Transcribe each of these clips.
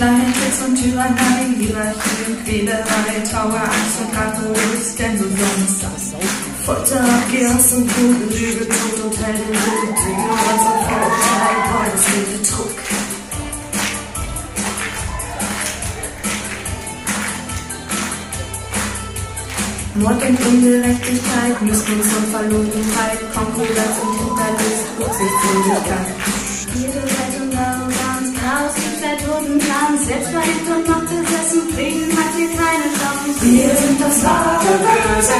Kleinen Tricks und Tyrannei, Hierarchie und Quälerei, Trauer, Angst und Rache, wo ist denn so sonst das? Folter, Abgehrs und Blut, Lüge, Tod und Heldenmut, Ignoranz und Vorurteil, Beuys und Betrug. Mord und Ungerechtigkeit, Missgunst und Verlogenheit, Konkurrenz und Hinterlist, Rücksichtslosigkeit. Jede Welt und Arroganz, Chaos durch der Totentanz, selbstverliebt und machtbesessen, Frieden hat hier keine Chance. Wir sind das wahre Böse,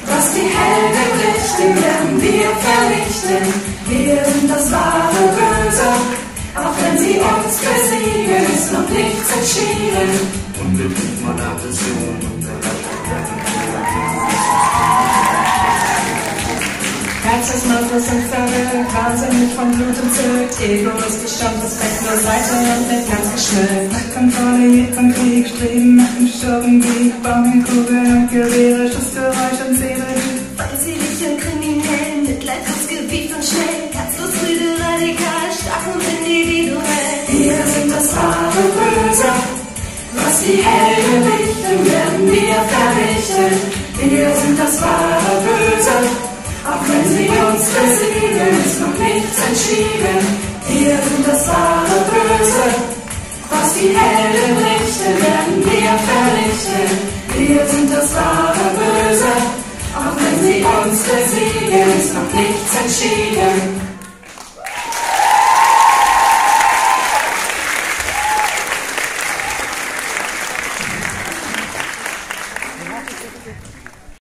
was die Helden richten, werden wir vernichten. Wir sind das wahre Böse, auch wenn sie uns besiegen, ist noch nichts entschieden. Und wir bringen von Aggression und Herz ist maßlos und verwirrt, wahnsinnig von Blut entzückt, egoistisch stammt respektlos weiter und nicht ganz geschmückt. Machtkontrolle geht zum Krieg, streben nach dem Sturmgebiet, bauen Kugeln und Gewehre, Schussgeräusch und Säbelhieb. Feindselig und kriminell, mitleidlos, gewieft und schnell, herzlos, rüde, radikal, stark und individuell. Wir sind das wahre Böse, was die Helden richten, werden wir vernichten. Wir sind das wahre Böse, auch wenn sie uns besiegen, ist noch nichts entschieden. Wir sind das wahre Böse, was die Helden richten, werden wir vernichten. Wir sind das wahre Böse, auch wenn sie uns besiegen, ist noch nichts entschieden.